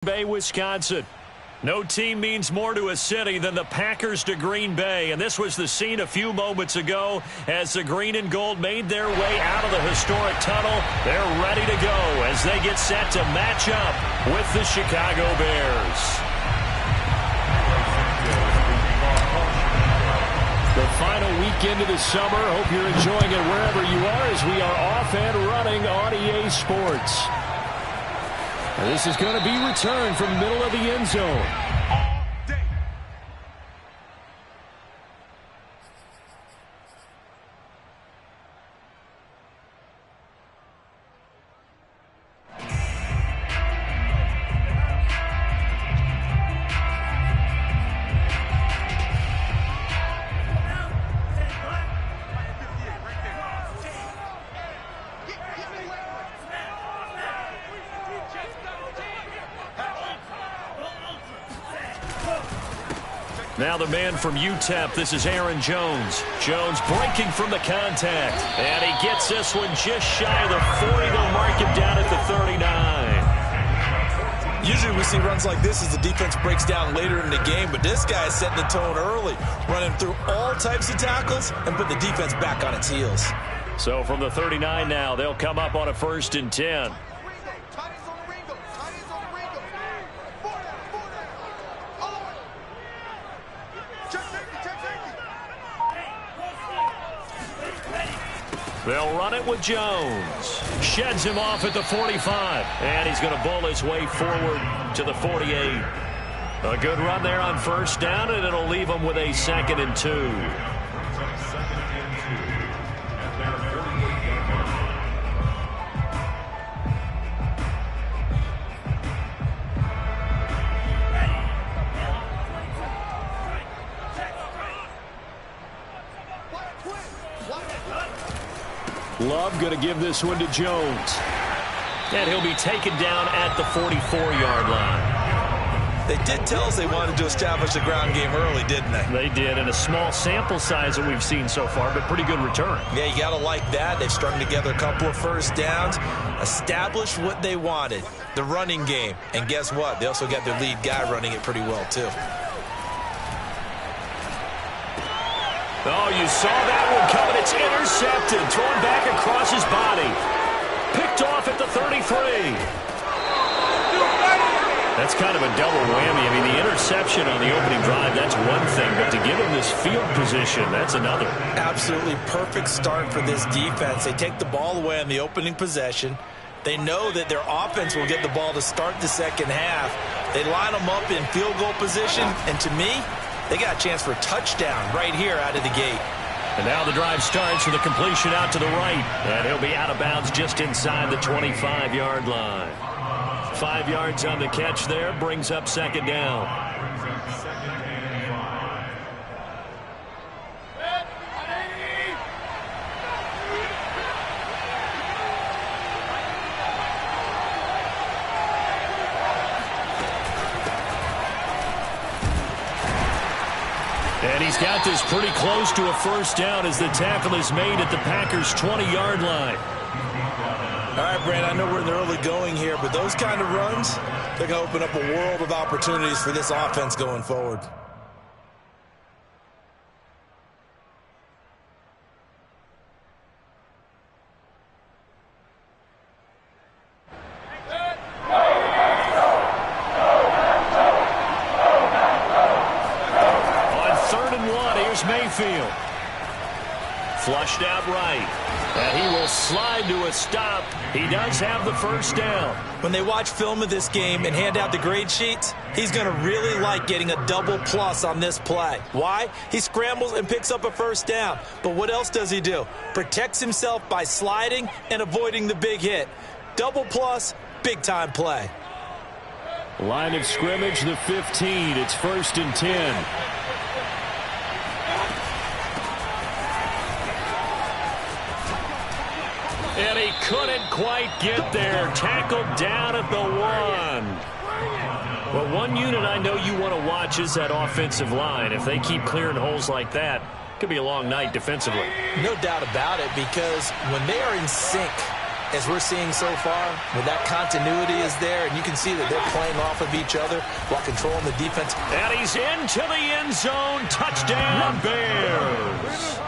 Bay, Wisconsin. No team means more to a city than the Packers to Green Bay, and this was the scene a few moments ago as the green and gold made their way out of the historic tunnel. They're ready to go as they get set to match up with the Chicago Bears. The final weekend of the summer. Hope you're enjoying it wherever you are as we are off and running on EA Sports. This is going to be returned from the middle of the end zone. Now the man from UTEP, this is Aaron Jones. Jones breaking from the contact. And he gets this one just shy of the 40. They'll mark him down at the 39. Usually we see runs like this as the defense breaks down later in the game, but this guy is setting the tone early, running through all types of tackles and put the defense back on its heels. So from the 39 now, they'll come up on a 1st and 10. They'll run it with Jones. Sheds him off at the 45. And he's going to bull his way forward to the 48. A good run there on 1st down, and it'll leave him with a 2nd and 2. Love going to give this one to Jones. And he'll be taken down at the 44-yard line. They did tell us they wanted to establish the ground game early, didn't they? They did, and a small sample size that we've seen so far, but pretty good return. Yeah, you got to like that. They've strung together a couple of 1st downs, established what they wanted, the running game. And guess what? They also got their lead guy running it pretty well, too. Oh, you saw that one coming. It's intercepted. Thrown back across his body. Picked off at the 33. That's kind of a double whammy. I mean, the interception on the opening drive, that's one thing. But to give him this field position, that's another. Absolutely perfect start for this defense. They take the ball away on the opening possession. They know that their offense will get the ball to start the second half. They line them up in field goal position. And to me, they got a chance for a touchdown right here out of the gate. And now the drive starts with a completion out to the right. And he'll be out of bounds just inside the 25-yard line. 5 yards on the catch there, brings up 2nd down. And he's got this pretty close to a 1st down as the tackle is made at the Packers' 20-yard line. All right, Brand, I know we're in the early going here, but those kind of runs, they're going to open up a world of opportunities for this offense going forward. Mayfield. Flushed out right. And he will slide to a stop. He does have the 1st down. When they watch film of this game and hand out the grade sheets, he's going to really like getting a double plus on this play. Why? He scrambles and picks up a 1st down. But what else does he do? Protects himself by sliding and avoiding the big hit. Double plus, big-time play. Line of scrimmage, the 15. It's 1st and 10. And he couldn't quite get there. Tackled down at the 1. Well, one unit I know you want to watch is that offensive line. If they keep clearing holes like that, Could be a long night defensively. No doubt about it, because when they are in sync, as we're seeing so far, when that continuity is there, and you can see that they're playing off of each other while controlling the defense. And he's into the end zone. Touchdown, Bears.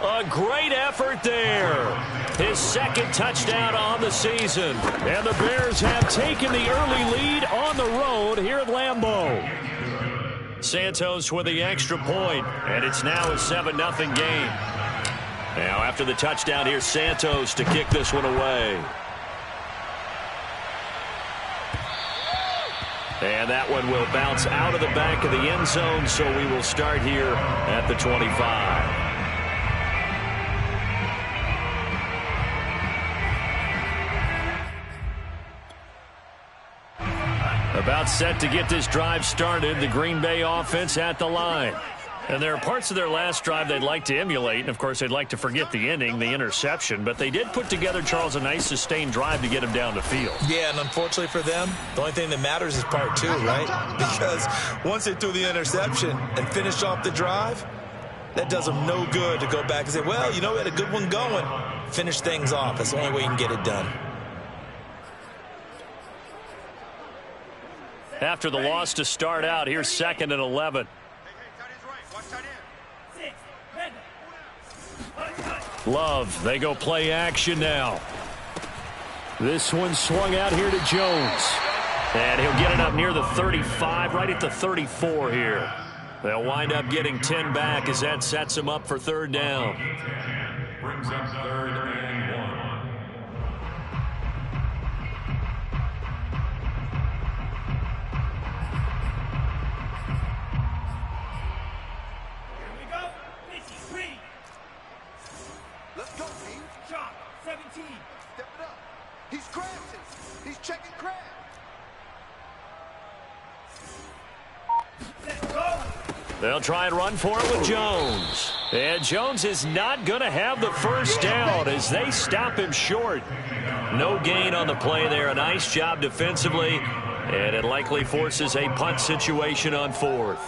A great effort there. His second touchdown on the season. And the Bears have taken the early lead on the road here at Lambeau. Santos with the extra point, and it's now a 7-0 game. Now after the touchdown, here's Santos to kick this one away. And that one will bounce out of the back of the end zone, so we will start here at the 25. About set to get this drive started, the Green Bay offense at the line. And there are parts of their last drive they'd like to emulate, and of course they'd like to forget the ending, the interception, but they did put together, Charles, a nice sustained drive to get him down the field. Yeah, and unfortunately for them, the only thing that matters is part two, right? Because once they threw the interception and finished off the drive, that does them no good to go back and say, well, you know, we had a good one going. Finish things off. That's the only way you can get it done. After the loss to start out, here's 2nd and 11. Love, they go play action now. This one swung out here to Jones. And he'll get it up near the 35, right at the 34 here. They'll wind up getting 10 back as that sets him up for 3rd down. Brings up 3rd and 1. Let's go, team. Shot, 17. Step it up. He's crashing. He's checking crash. Let's go. They'll try and run for it with Jones. And Jones is not going to have the first down as they stop him short. No gain on the play there. A nice job defensively. And it likely forces a punt situation on 4th.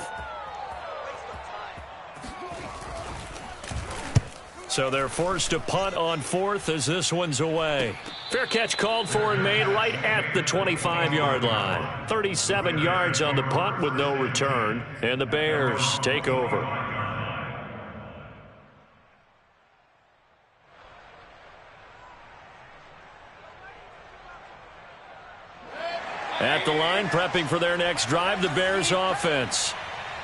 So they're forced to punt on 4th as this one's away. Fair catch called for and made right at the 25-yard line. 37 yards on the punt with no return. And the Bears take over. At the line, prepping for their next drive, the Bears offense.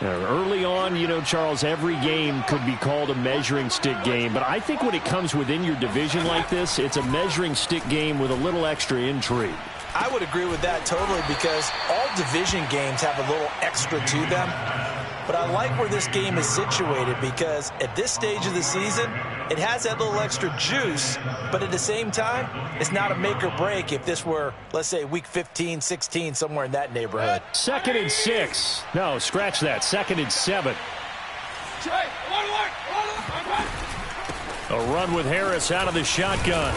Early on, you know, Charles, every game could be called a measuring stick game. But I think when it comes within your division like this, it's a measuring stick game with a little extra intrigue. I would agree with that totally because all division games have a little extra to them. But I like where this game is situated because at this stage of the season, it has that little extra juice, but at the same time, it's not a make or break if this were, let's say, week 15, 16, somewhere in that neighborhood. 2nd and 6. No, scratch that. 2nd and 7. A run with Harris out of the shotgun.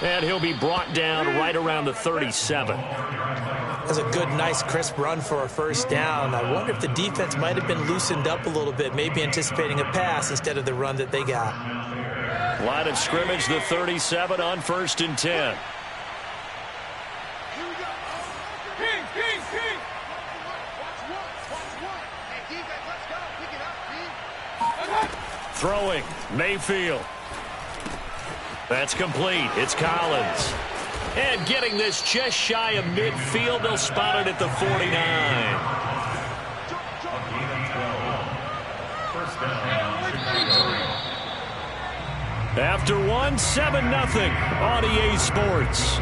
And he'll be brought down right around the 37. That's a good, nice, crisp run for a first down. I wonder if the defense might have been loosened up a little bit, maybe anticipating a pass instead of the run that they got. Line of scrimmage, the 37 on 1st and 10. Throwing, Mayfield. That's complete. It's Collins. And getting this just shy of midfield, they'll spot it at the 49. After one, 7-0 on EA Sports.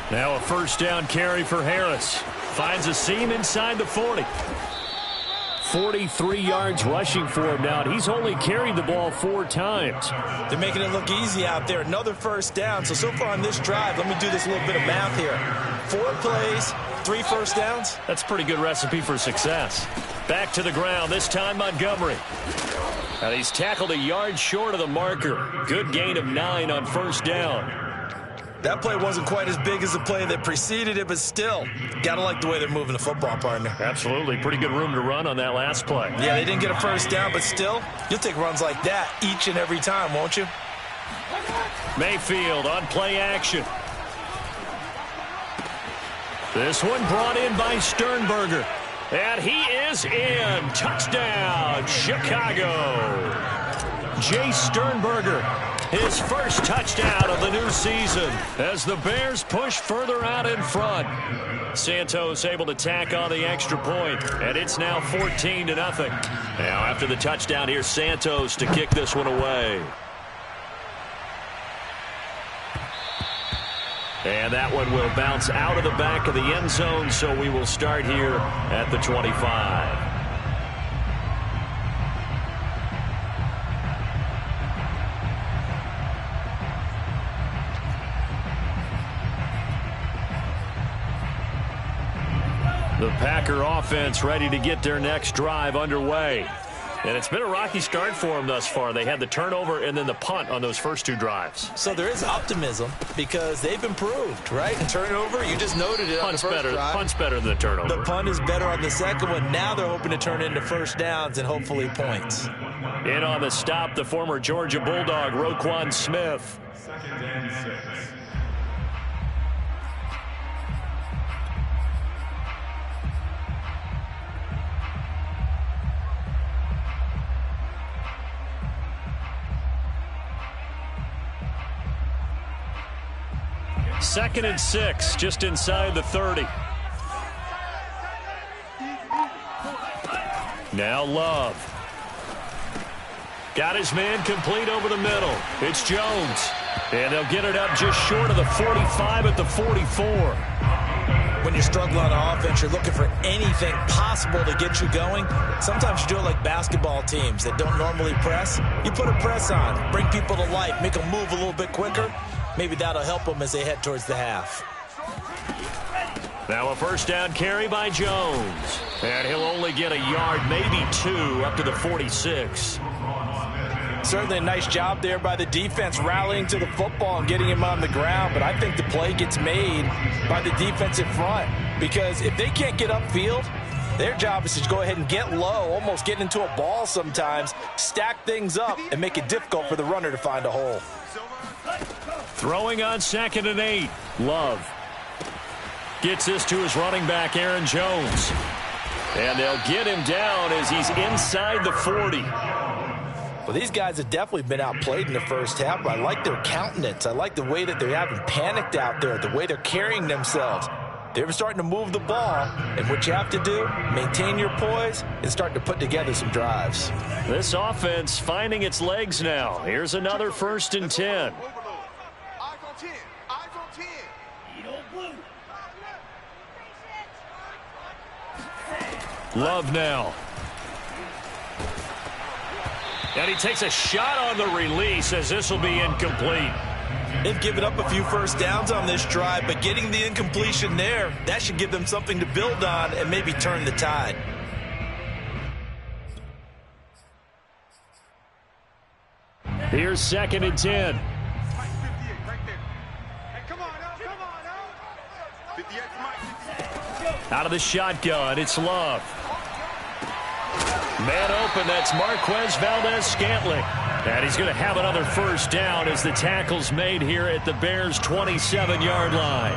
Now a first down carry for Harris. Finds a seam inside the 40. 43 yards rushing for him now. He's only carried the ball 4 times. They're making it look easy out there. Another first down. So far on this drive, let me do this little bit of math here. 4 plays, 3 first downs. That's a pretty good recipe for success. Back to the ground, this time Montgomery. And he's tackled a yard short of the marker. Good gain of 9 on first down. That play wasn't quite as big as the play that preceded it, but still, gotta like the way they're moving the football, partner. Absolutely. Pretty good room to run on that last play. Yeah, they didn't get a first down, but still, you'll take runs like that each and every time, won't you? Mayfield on play action. This one brought in by Sternberger. And he is in. Touchdown, Chicago. Jay Sternberger, his first touchdown of the new season as the Bears push further out in front. Santos able to tack on the extra point, and it's now 14-0. Now after the touchdown, here's Santos to kick this one away. And that one will bounce out of the back of the end zone, so we will start here at the 25. The Packer offense ready to get their next drive underway. And it's been a rocky start for them thus far. They had the turnover and then the punt on those first 2 drives. So there is optimism because they've improved, right? And turnover, you just noted it on the first drive. Punt's better than the turnover. The punt is better on the second one. Now they're hoping to turn into first downs and hopefully points. In on the stop, the former Georgia Bulldog, Roquan Smith. 2nd and 6. Second and 6, just inside the 30. Now Love. Got his man complete over the middle. It's Jones. And they'll get it up just short of the 45 at the 44. When you're struggling on offense, you're looking for anything possible to get you going. Sometimes you do it like basketball teams that don't normally press. You put a press on, bring people to life, make them move a little bit quicker. Maybe that'll help them as they head towards the half. Now a first down carry by Jones. And he'll only get a yard, maybe 2, up to the 46. Certainly a nice job there by the defense rallying to the football and getting him on the ground. But I think the play gets made by the defensive front. Because if they can't get upfield, their job is to go ahead and get low, almost get into a ball sometimes, stack things up, and make it difficult for the runner to find a hole. Throwing on 2nd and 8. Love gets this to his running back, Aaron Jones. And they'll get him down as he's inside the 40. Well, these guys have definitely been outplayed in the first half, but I like their countenance. I like the way that they haven't panicked out there, the way they're carrying themselves. They're starting to move the ball, and what you have to do, maintain your poise and start to put together some drives. This offense finding its legs now. Here's another 1st and 10. Eyes on 10. Eyes on 10. Love now. And he takes a shot on the release as this will be incomplete. They've given up a few first downs on this drive, but getting the incompletion there, that should give them something to build on and maybe turn the tide. Here's 2nd and 10. Mike 58 right there. Hey, come on out. Come on out. 58 Mike. Out of the shotgun, it's Love. Man open, that's Marquez Valdez-Scantling. And he's going to have another first down as the tackle's made here at the Bears' 27-yard line.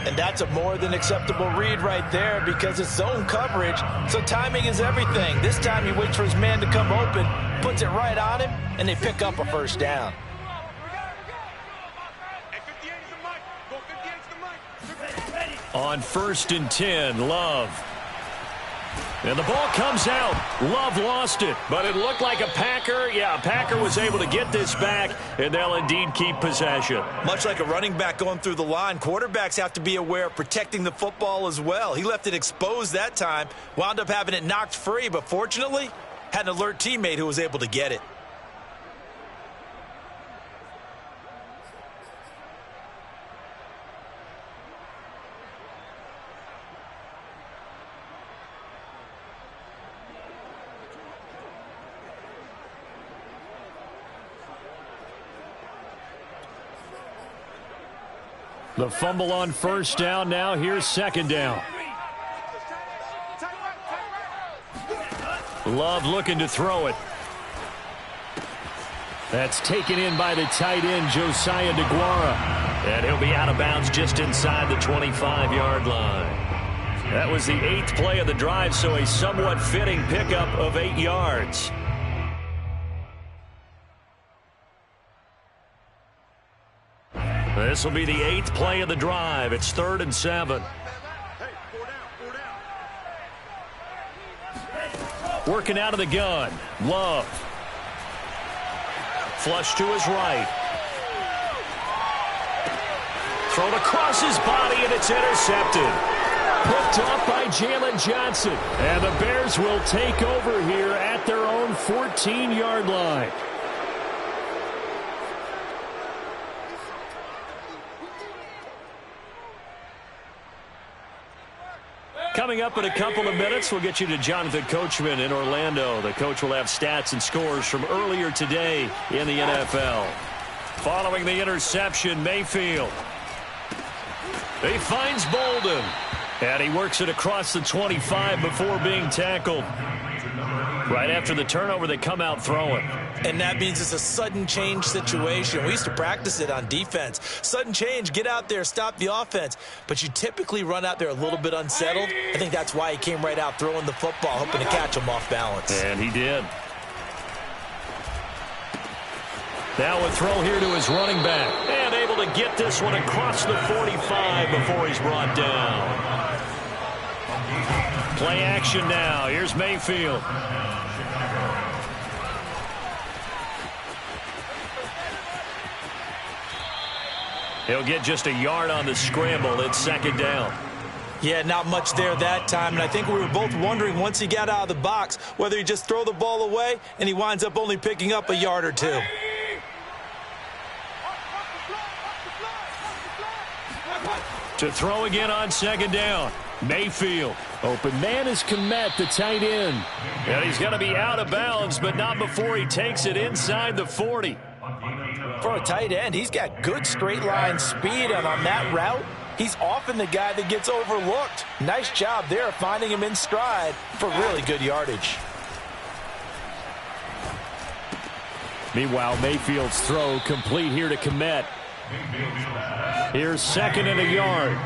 And that's a more than acceptable read right there because it's zone coverage, so timing is everything. This time he waits for his man to come open, puts it right on him, and they pick up a first down. On 1st and 10, Love. And the ball comes out. Love lost it, but it looked like a Packer. Yeah, a Packer was able to get this back, and they'll indeed keep possession. Much like a running back going through the line, quarterbacks have to be aware of protecting the football as well. He left it exposed that time, wound up having it knocked free, but fortunately, had an alert teammate who was able to get it. The fumble on first down. Now here's second down. Love looking to throw it. That's taken in by the tight end, Josiah DeGuara. And he'll be out of bounds just inside the 25-yard line. That was the 8th play of the drive, so a somewhat fitting pickup of 8 yards. This will be the 8th play of the drive. It's 3rd and 7. Working out of the gun. Love. Flush to his right. Thrown across his body, and it's intercepted. Picked off by Jalen Johnson. And the Bears will take over here at their own 14-yard line. Coming up in a couple of minutes, we'll get you to Jonathan Coachman in Orlando. The coach will have stats and scores from earlier today in the NFL. Following the interception, Mayfield. He finds Bolden. And he works it across the 25 before being tackled. Right after the turnover, they come out throwing. And that means it's a sudden change situation. We used to practice it on defense. Sudden change, get out there, stop the offense. But you typically run out there a little bit unsettled. I think that's why he came right out throwing the football, hoping to catch him off balance. And he did. Now a throw here to his running back. And able to get this one across the 45 before he's brought down. Play action now. Here's Mayfield. He'll get just a yard on the scramble. It's second down. Yeah, not much there that time. And I think we were both wondering once he got out of the box whether he just throw the ball away and he winds up only picking up a yard or two. To throw again on second down. Mayfield. Open man is Kmet, the tight end. And he's going to be out of bounds, but not before he takes it inside the 40. For a tight end, he's got good straight line speed, and on that route, he's often the guy that gets overlooked. Nice job there finding him in stride for really good yardage. Meanwhile, Mayfield's throw complete here to Kmet. Here's second and a yard.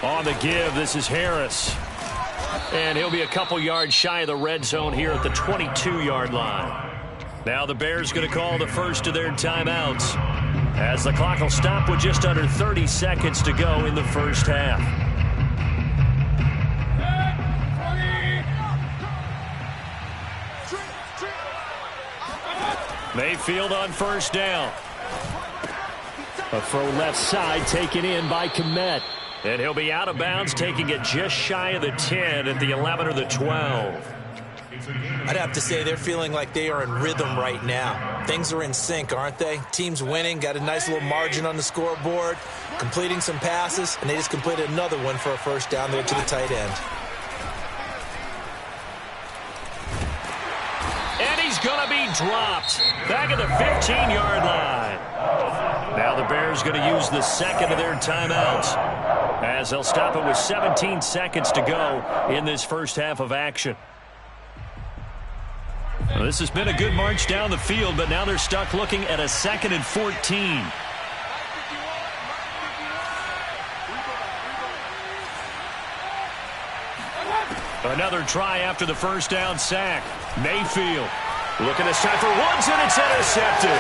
On the give, this is Harris. And he'll be a couple yards shy of the red zone here at the 22-yard line. Now the Bears going to call the first of their timeouts, as the clock will stop with just under 30 seconds to go in the first half. Mayfield on first down. A throw left side taken in by Kmet. And he'll be out of bounds, taking it just shy of the 10 at the 11 or the 12. I'd have to say they're feeling like they are in rhythm right now. Things are in sync, aren't they? Team's winning, got a nice little margin on the scoreboard, completing some passes, and they just completed another one for a first down there to the tight end. And he's going to be dropped back at the 15-yard line. Now the Bears going to use the second of their timeouts, as they'll stop it with 17 seconds to go in this first half of action. Well, this has been a good march down the field, but now they're stuck looking at a 2nd and 14. Another try after the first down sack. Mayfield looking this time for Woods, and it's intercepted.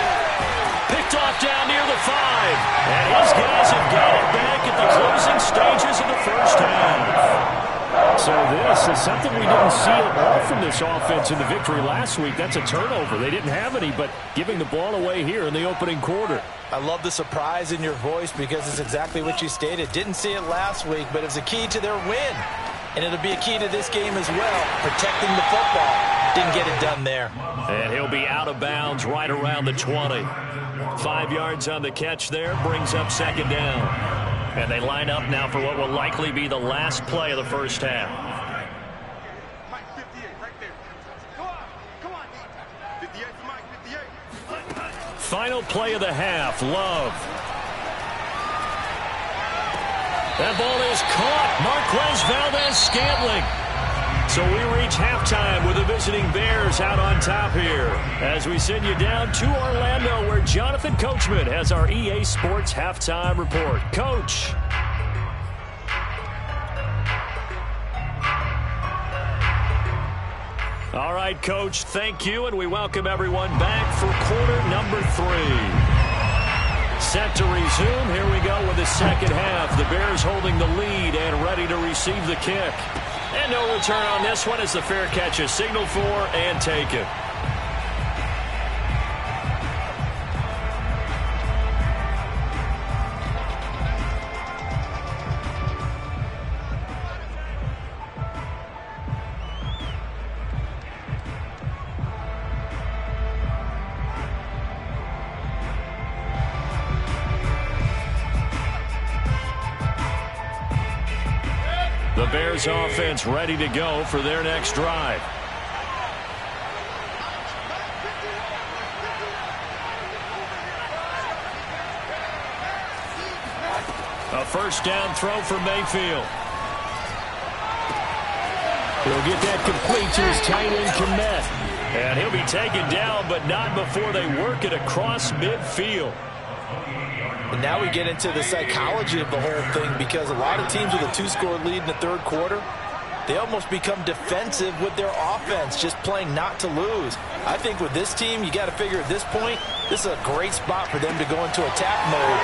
Picked off down near the 5. And his guys have got it back at the closing stages of the first half. So this is something we didn't see at all from this offense in the victory last week. That's a turnover. They didn't have any, but giving the ball away here in the opening quarter. I love the surprise in your voice because it's exactly what you stated. Didn't see it last week, but it's a key to their win. And it'll be a key to this game as well, protecting the football. Didn't get it done there. And he'll be out of bounds right around the 20. 5 yards on the catch there, brings up second down. And they line up now for what will likely be the last play of the first half. Mike 58, right there. Come on. 58 for Mike 58. Final play of the half. Love That ball is caught. Marquez Valdes-Scantling. So we reach halftime with the visiting Bears out on top here as we send you down to Orlando where Jonathan Coachman has our EA Sports Halftime Report. Coach. All right, Coach, thank you, and we welcome everyone back for quarter number 3. Set to resume. Here we go with the second half. The Bears holding the lead and ready to receive the kick. And no return on this one as the fair catch is signaled for and taken. The Bears offense ready to go for their next drive. A first down throw for Mayfield. He'll get that complete to his tight end, Kmet. And he'll be taken down, but not before they work it across midfield. And now we get into the psychology of the whole thing because a lot of teams with a 2-score lead in the third quarter, they almost become defensive with their offense, just playing not to lose. I think with this team, you got to figure at this point, this is a great spot for them to go into attack mode,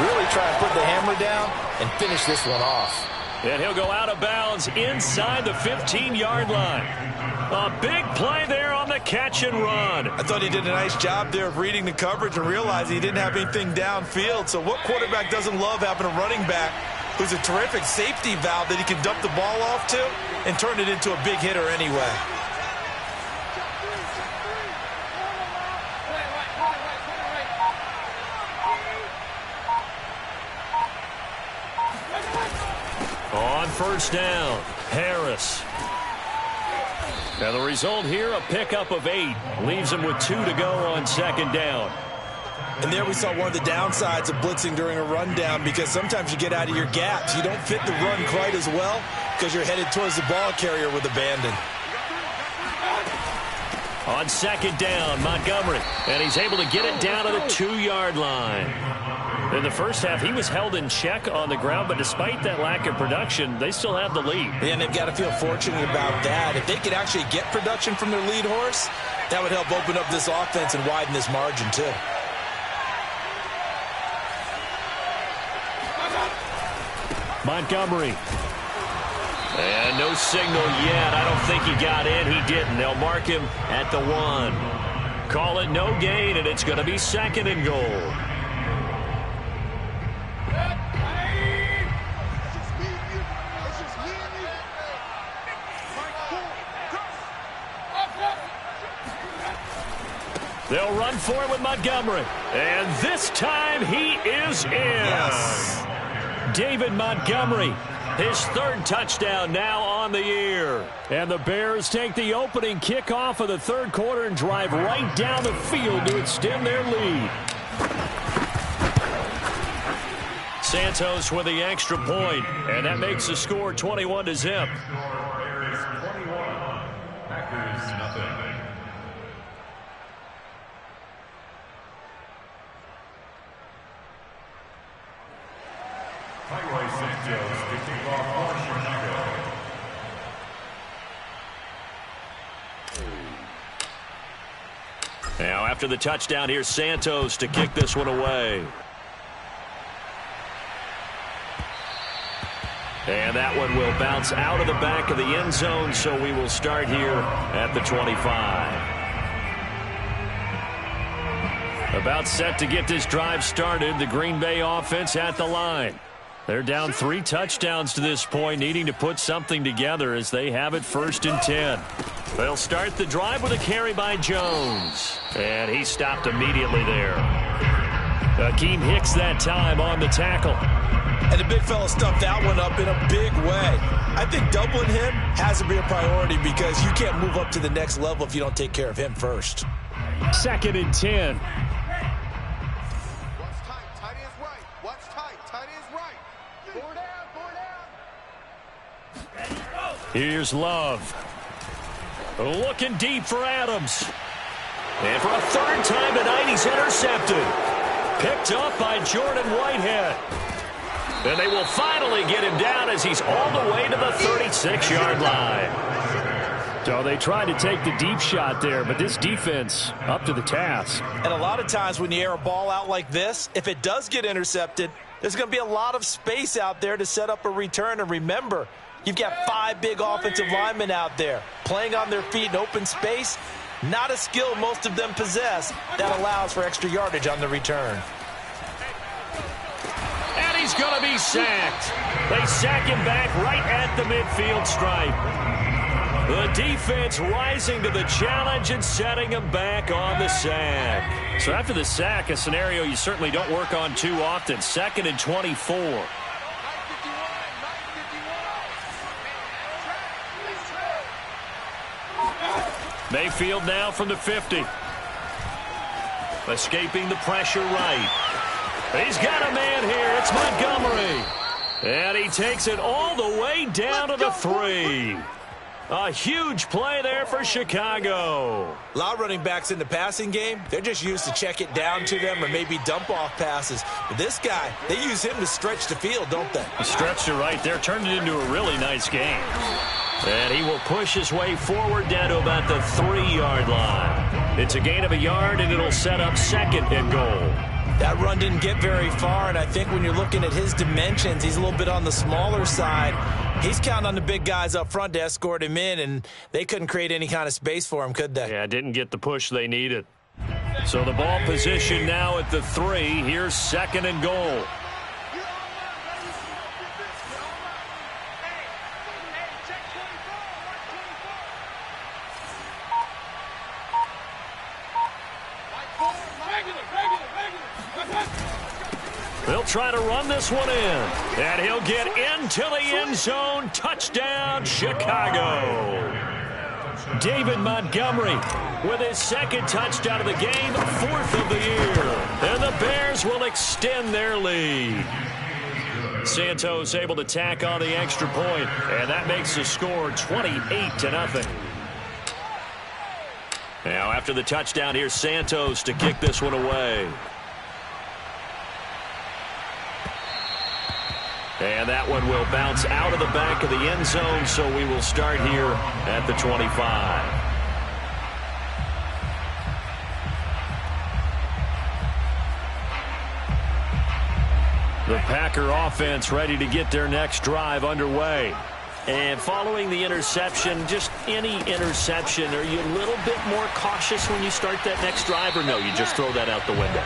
really try and put the hammer down and finish this one off. And he'll go out of bounds inside the 15-yard line. A big play there on the catch and run. I thought he did a nice job there of reading the coverage and realizing he didn't have anything downfield. So what quarterback doesn't love having a running back who's a terrific safety valve that he can dump the ball off to and turn it into a big hitter anyway? On first down, Harris. And the result here, a pickup of 8. Leaves him with 2 to go on second down. And there we saw one of the downsides of blitzing during a rundown because sometimes you get out of your gaps. You don't fit the run quite as well because you're headed towards the ball carrier with abandon. On second down, Montgomery. And he's able to get it down to the 2-yard line. In the first half, he was held in check on the ground, but despite that lack of production, they still have the lead. And they've got to feel fortunate about that. If they could actually get production from their lead horse, that would help open up this offense and widen this margin, too. Montgomery. And no signal yet. I don't think he got in. He didn't. They'll mark him at the 1. Call it no gain, and it's going to be second and goal. They'll run for it with Montgomery. And this time he is in. Yes. David Montgomery, his 3rd touchdown now on the year. And the Bears take the opening kickoff of the third quarter and drive right down the field to extend their lead. Santos with the extra point, and that makes the score 21-0. Now, after the touchdown, here's Santos to kick this one away. And that one will bounce out of the back of the end zone, so we will start here at the 25. About set to get this drive started, the Green Bay offense at the line. They're down 3 touchdowns to this point, needing to put something together as they have it 1st and 10. They'll start the drive with a carry by Jones. And he stopped immediately there. Akeem Hicks that time on the tackle. And the big fella stuffed that one up in a big way. I think doubling him has to be a priority because you can't move up to the next level if you don't take care of him first. 2nd and 10. Watch tight, tight end's right. Watch tight, tight end's right. Here's Love. Looking deep for Adams. And for a third time tonight, he's intercepted. Picked up by Jordan Whitehead. And they will finally get him down as he's all the way to the 36-yard line. So they tried to take the deep shot there, but this defense up to the task. And a lot of times when you air a ball out like this, if it does get intercepted, there's going to be a lot of space out there to set up a return. And remember, you've got 5 big offensive linemen out there playing on their feet in open space. Not a skill most of them possess that allows for extra yardage on the return. And he's going to be sacked. They sack him back right at the midfield stripe. The defense rising to the challenge and setting him back on the sack. So after the sack, a scenario you certainly don't work on too often. 2nd and 24. Mayfield now from the 50. Escaping the pressure right. He's got a man here. It's Montgomery. And he takes it all the way down to the 3. A huge play there for Chicago. A lot of running backs in the passing game, they're just used to check it down to them or maybe dump off passes. But this guy, they use him to stretch the field, don't they? Stretched it right there, turned it into a really nice game. And he will push his way forward down to about the 3-yard line. It's a gain of a yard, and it'll set up 2nd and goal. That run didn't get very far, and I think when you're looking at his dimensions, he's a little bit on the smaller side. He's counting on the big guys up front to escort him in, and they couldn't create any kind of space for him, could they? Yeah, didn't get the push they needed. So the ball position now at the 3. Here's 2nd and goal. They'll try to run this one in. And he'll get into the end zone. Touchdown, Chicago. David Montgomery with his 2nd touchdown of the game, 4th of the year. And the Bears will extend their lead. Santos able to tack on the extra point, and that makes the score 28-0. Now after the touchdown, here's Santos to kick this one away. And that one will bounce out of the back of the end zone, so we will start here at the 25. The Packer offense ready to get their next drive underway. And following the interception, just any interception, are you a little bit more cautious when you start that next drive, or no, you just throw that out the window?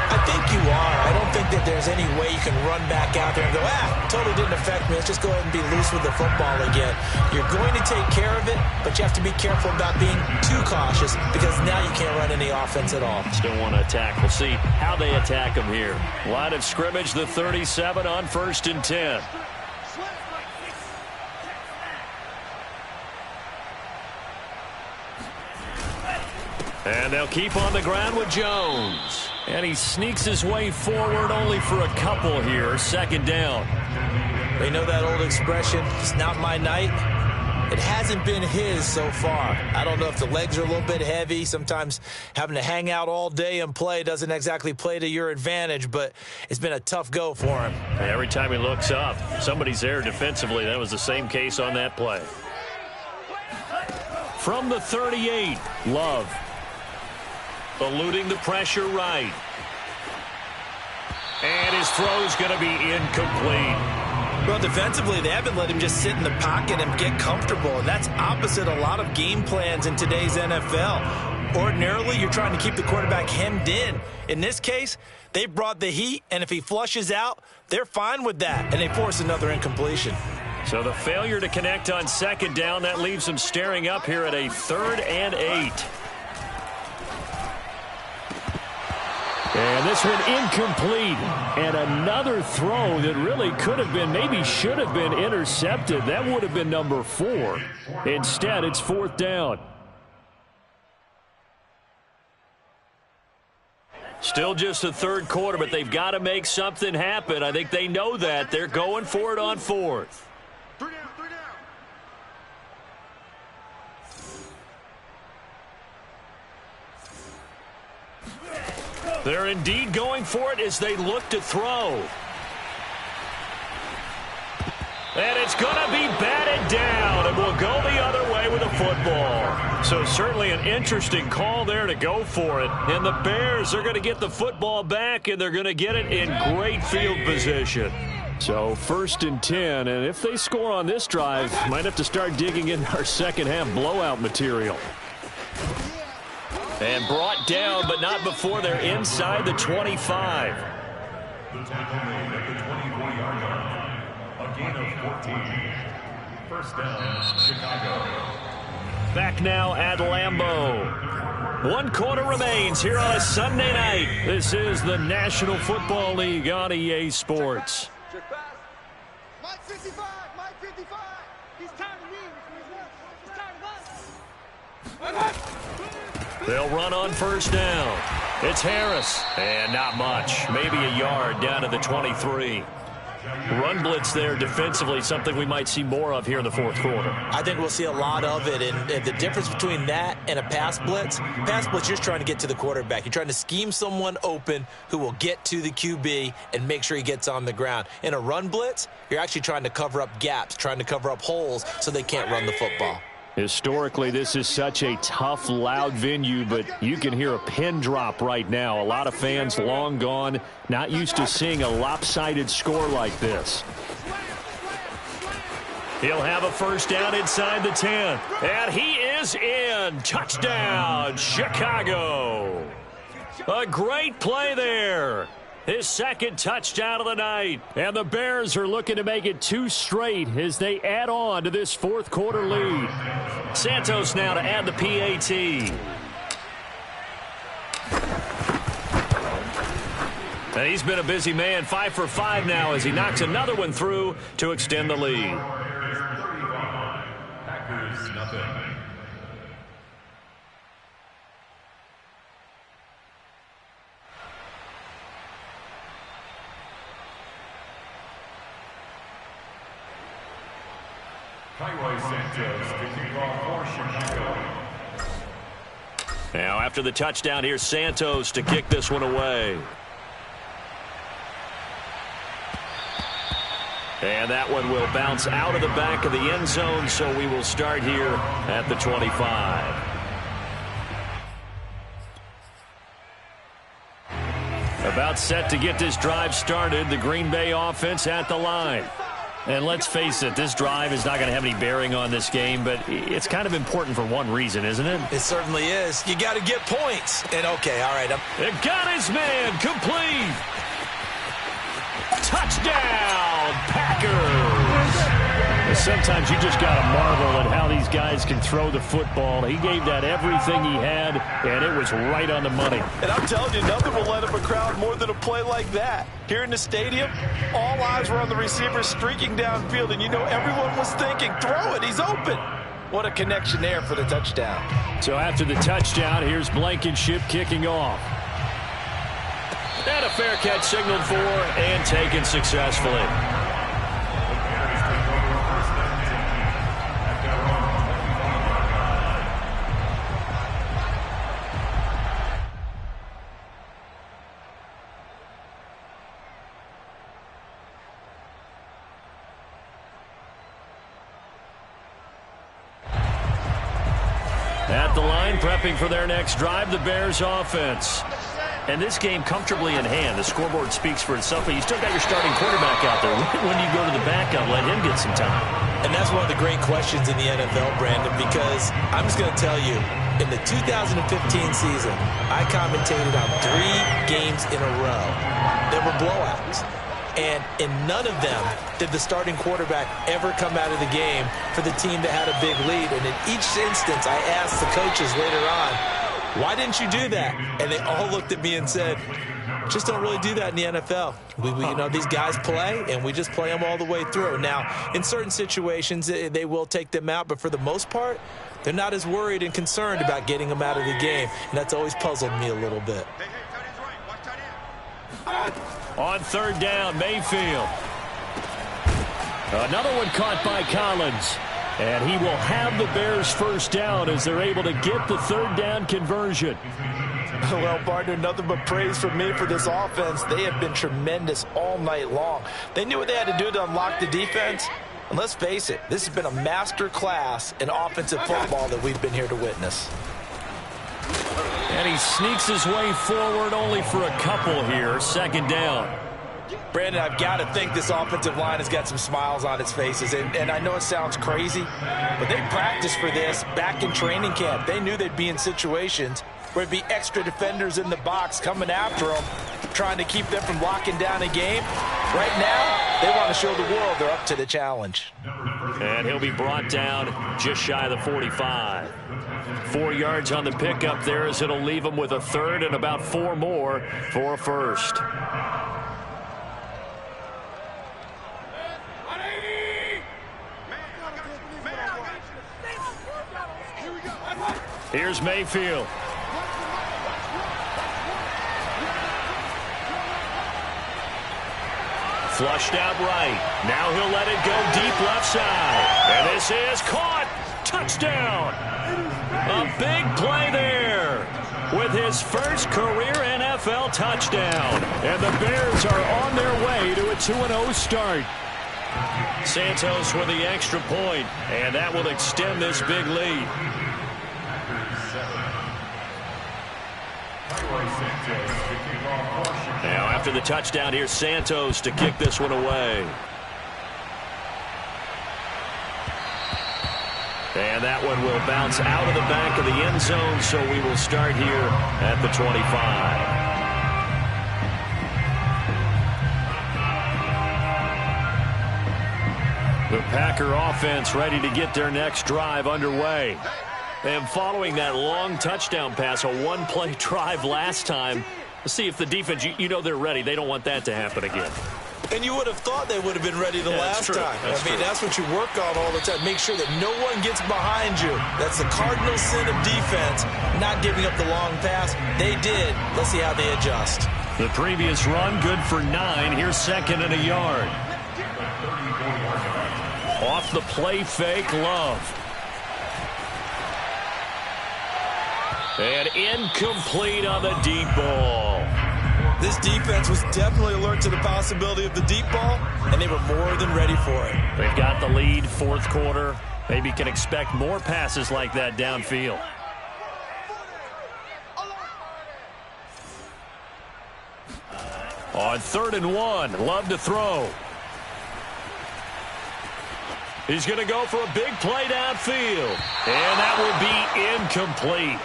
I think you are. I don't think that there's any way you can run back out there and go, totally didn't affect me. Let's just go ahead and be loose with the football again. You're going to take care of it, but you have to be careful about being too cautious because now you can't run any offense at all. Still want to attack. We'll see how they attack them here. Line of scrimmage, the 37 on 1st and 10. And they'll keep on the ground with Jones. And he sneaks his way forward only for a couple here. 2nd down. They know that old expression, it's not my night. It hasn't been his so far. I don't know if the legs are a little bit heavy. Sometimes having to hang out all day and play doesn't exactly play to your advantage, but it's been a tough go for him. Every time he looks up, somebody's there defensively. That was the same case on that play. From the 38, Love. Eluding the pressure right. And his throw's going to be incomplete. Well, defensively, they haven't let him just sit in the pocket and get comfortable, and that's opposite a lot of game plans in today's NFL. Ordinarily, you're trying to keep the quarterback hemmed in. In this case, they brought the heat, and if he flushes out, they're fine with that, and they force another incompletion. So the failure to connect on 2nd down, that leaves them staring up here at a 3rd and 8. And this one incomplete. And another throw that really could have been, maybe should have been intercepted. That would have been number 4. Instead, it's 4th down. Still just the third quarter, but they've got to make something happen. I think they know that. They're going for it on fourth. 3 down, 3 down. They're indeed going for it as they look to throw. And it's going to be batted down, and we'll go the other way with the football. So certainly an interesting call there to go for it. And the Bears are going to get the football back, and they're going to get it in great field position. So 1st and 10, and if they score on this drive, might have to start digging in our second half blowout material. And brought down, but not before they're inside the 25. The tackle made at the 24-yard line. A gain of 14. First down, Chicago. Back now at Lambeau. 1 quarter remains here on a Sunday night. This is the National Football League on EA Sports. Check pass. Mike 55, Mike 55. He's tired of me. He's tired of us. They'll run on first down. It's Harris. And not much. Maybe a yard down to the 23. Run blitz there defensively, something we might see more of here in the fourth quarter. I think we'll see a lot of it, and the difference between that and a pass blitz, you're just trying to get to the quarterback. You're trying to scheme someone open who will get to the QB and make sure he gets on the ground. In a run blitz, you're actually trying to cover up gaps, trying to cover up holes so they can't run the football. Historically, this is such a tough, loud venue, but you can hear a pin drop right now. A lot of fans long gone, not used to seeing a lopsided score like this. He'll have a first down inside the 10. And he is in. Touchdown, Chicago. A great play there. His second touchdown of the night. And the Bears are looking to make it 2 straight as they add on to this fourth quarter lead. Santos now to add the PAT. And he's been a busy man, 5 for 5 now as he knocks another one through to extend the lead. Packers, nothing. Kaiwai Santos to kick off for Chicago. Now after the touchdown, here's Santos to kick this one away. And that one will bounce out of the back of the end zone, so we will start here at the 25. About set to get this drive started, the Green Bay offense at the line. And let's face it, this drive is not going to have any bearing on this game, but it's kind of important for one reason, isn't it? It certainly is. You got to get points. And okay, all right. It got his man complete. Touchdown, Packers. Sometimes you just got to marvel at how these guys can throw the football. He gave that everything he had, and it was right on the money. And I'm telling you, nothing will let up a crowd more than a play like that. Here in the stadium, all eyes were on the receiver streaking downfield, and you know everyone was thinking, throw it, he's open. What a connection there for the touchdown. So after the touchdown, here's Blankenship kicking off. And a fair catch signaled for and taken successfully. At the line, prepping for their next drive, the Bears offense. And this game comfortably in hand. The scoreboard speaks for itself, but you still got your starting quarterback out there. When you go to the backup, let him get some time. And that's one of the great questions in the NFL, Brandon, because I'm just going to tell you, in the 2015 season, I commentated on 3 games in a row. There were blowouts. And in none of them did the starting quarterback ever come out of the game for the team that had a big lead. And in each instance, I asked the coaches later on, why didn't you do that? And they all looked at me and said, just don't really do that in the NFL. You know, these guys play, and we just play them all the way through. Now, in certain situations, they will take them out, but for the most part, they're not as worried and concerned about getting them out of the game. And that's always puzzled me a little bit. On third down, Mayfield. Another one caught by Collins. And he will have the Bears first down as they're able to get the third down conversion. Well, partner, nothing but praise from me for this offense. They have been tremendous all night long. They knew what they had to do to unlock the defense. And let's face it, this has been a master class in offensive football that we've been here to witness. And he sneaks his way forward only for a couple here. Second down. Brandon, I've got to think this offensive line has got some smiles on its faces. And I know it sounds crazy, but they practiced for this back in training camp. They knew they'd be in situations where there'd be extra defenders in the box coming after them, trying to keep them from locking down a game. Right now, they want to show the world they're up to the challenge. And he'll be brought down just shy of the 45. 4 yards on the pickup there as it'll leave him with a third and about 4 more for a first. Here's Mayfield. Flushed out right. Now he'll let it go deep left side. And this is caught. Touchdown. A big play there with his first career NFL touchdown. And the Bears are on their way to a 2-0 start. Santos with the extra point, and that will extend this big lead. Now after the touchdown, here's Santos to kick this one away. And that one will bounce out of the back of the end zone, so we will start here at the 25. The Packer offense ready to get their next drive underway. And following that long touchdown pass, a one-play drive last time, let's see if the defense, you know they're ready. They don't want that to happen again. And you would have thought they would have been ready the last time. That's what you work on all the time. Make sure that no one gets behind you. That's the cardinal sin of defense, not giving up the long pass. They did. Let's see how they adjust. The previous run, good for 9. Here's second and a yard. Off the play fake, Love. And incomplete on the deep ball. This defense was definitely alert to the possibility of the deep ball, and they were more than ready for it. They've got the lead, fourth quarter. Maybe can expect more passes like that downfield. On 3rd and 1, Love to throw. He's going to go for a big play downfield. And that will be incomplete.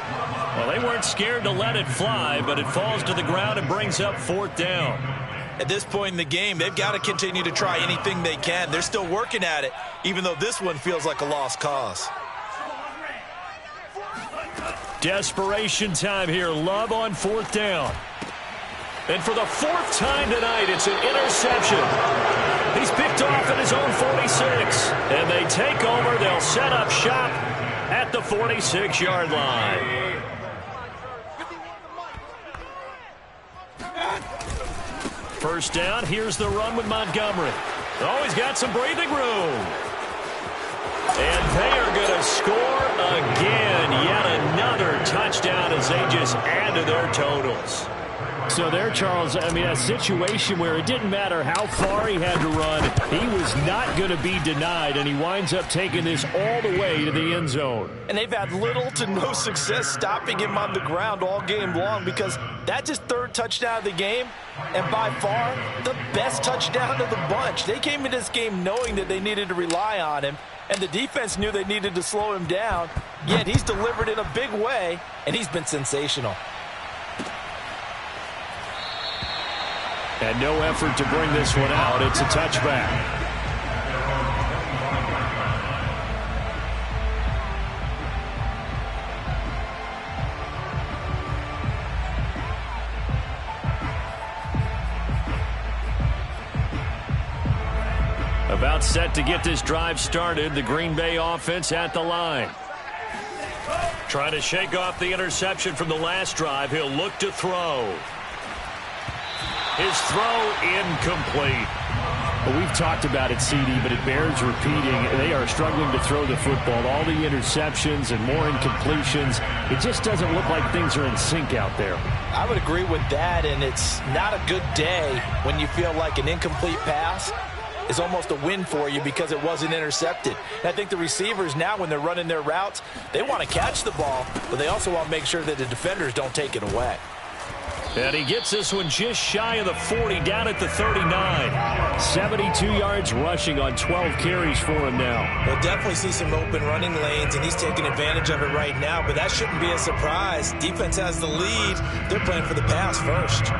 Well, they weren't scared to let it fly, but it falls to the ground and brings up 4th down. At this point in the game, they've got to continue to try anything they can. They're still working at it, even though this one feels like a lost cause. Desperation time here. Love on 4th down. And for the 4th time tonight, it's an interception. He's picked off at his own 46. And they take over. They'll set up shop at the 46-yard line. First down. Here's the run with Montgomery. Oh, he's got some breathing room. And they are going to score again. Yet another touchdown as they just add to their totals. So there, Charles, I mean, a situation where it didn't matter how far he had to run. He was not going to be denied, and he winds up taking this all the way to the end zone. And they've had little to no success stopping him on the ground all game long because that's his 3rd touchdown of the game, and by far the best touchdown of the bunch. They came in this game knowing that they needed to rely on him, and the defense knew they needed to slow him down, yet he's delivered in a big way, and he's been sensational. And no effort to bring this one out. It's a touchback. About set to get this drive started. The Green Bay offense at the line. Trying to shake off the interception from the last drive. He'll look to throw. His throw incomplete. Well, we've talked about it, CD, but it bears repeating. They are struggling to throw the football. All the interceptions and more incompletions. It just doesn't look like things are in sync out there. I would agree with that, and it's not a good day when you feel like an incomplete pass is almost a win for you because it wasn't intercepted. And I think the receivers now, when they're running their routes, they want to catch the ball, but they also want to make sure that the defenders don't take it away. And he gets this one just shy of the 40, down at the 39. 72 yards rushing on 12 carries for him now. We'll definitely see some open running lanes, and he's taking advantage of it right now, but that shouldn't be a surprise. Defense has the lead. They're playing for the pass first.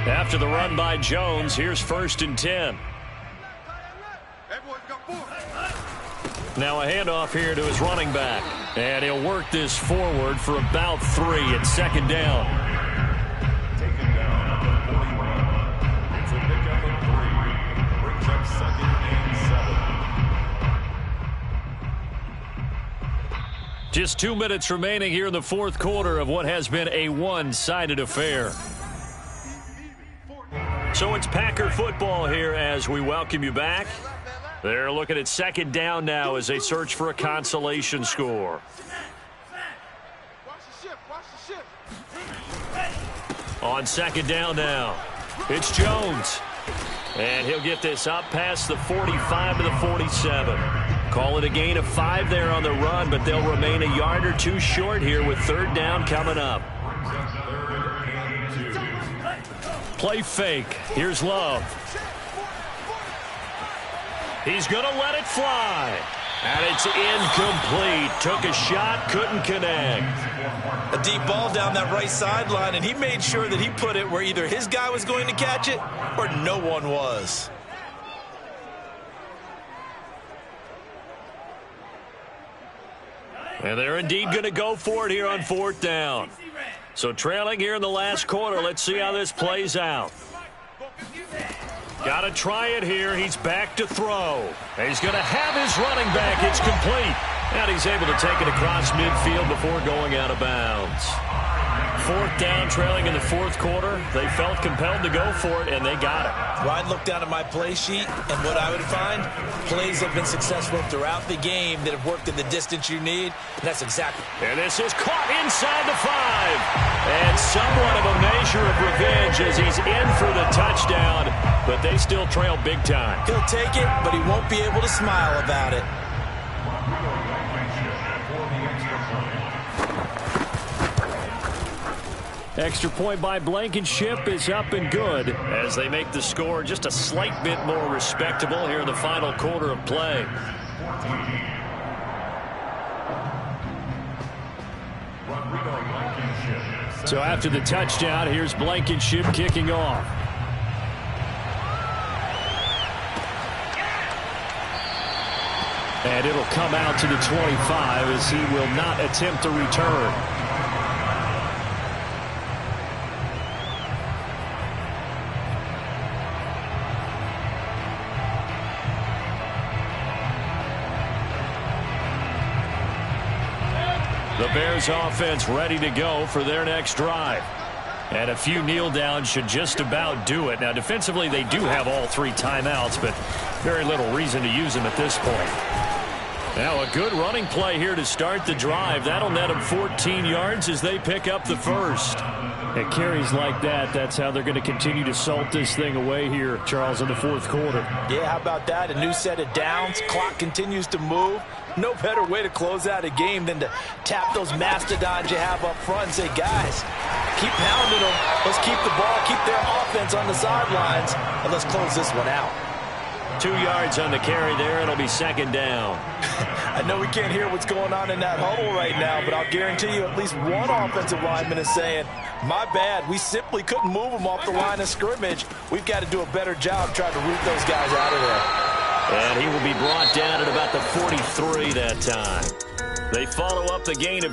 After the run by Jones, here's 1st and 10. Now a handoff here to his running back. And he'll work this forward for about 3 at 2nd down. Taken down at the 41. It's a pickup of 3. Brings up 2nd and 7. Just 2 minutes remaining here in the 4th quarter of what has been a one-sided affair. So it's Packer football here as we welcome you back. They're looking at 2nd down now as they search for a consolation score. On 2nd down now, it's Jones. And he'll get this up past the 45 to the 47. Call it a gain of 5 there on the run, but they'll remain a yard or 2 short here with 3rd down coming up. Play fake. Here's Love. He's going to let it fly. And it's incomplete. Took a shot, couldn't connect. A deep ball down that right sideline, and he made sure that he put it where either his guy was going to catch it or no one was. And they're indeed going to go for it here on 4th down. So trailing here in the last quarter. Let's see how this plays out. Got to try it here. He's back to throw. He's going to have his running back. It's complete. And he's able to take it across midfield before going out of bounds. 4th down, trailing in the 4th quarter. They felt compelled to go for it, and they got it. Ryan looked down at my play sheet, and what I would find, plays have been successful throughout the game that have worked in the distance you need, and that's exactly. And this is caught inside the 5. And somewhat of a measure of revenge as he's in for the touchdown, but they still trail big time. He'll take it, but he won't be able to smile about it. Extra point by Blankenship is up and good as they make the score just a slight bit more respectable here in the final quarter of play. So after the touchdown, here's Blankenship kicking off. And it'll come out to the 25 as he will not attempt a return. The Bears offense ready to go for their next drive. And a few kneel downs should just about do it. Now defensively they do have all 3 timeouts, but very little reason to use them at this point. Now a good running play here to start the drive. That'll net them 14 yards as they pick up the 1st. At carries like that, that's how they're going to continue to salt this thing away here, Charles, in the 4th quarter. Yeah, how about that? A new set of downs. Clock continues to move. No better way to close out a game than to tap those mastodons you have up front and say, guys, keep pounding them. Let's keep the ball, keep their offense on the sidelines, and let's close this one out. 2 yards on the carry there. It'll be 2nd down. I know we can't hear what's going on in that huddle right now, but I'll guarantee you at least one offensive lineman is saying, my bad, we simply couldn't move them off the line of scrimmage. We've got to do a better job trying to root those guys out of there. And he will be brought down at about the 43 that time. They follow up the gain of 2.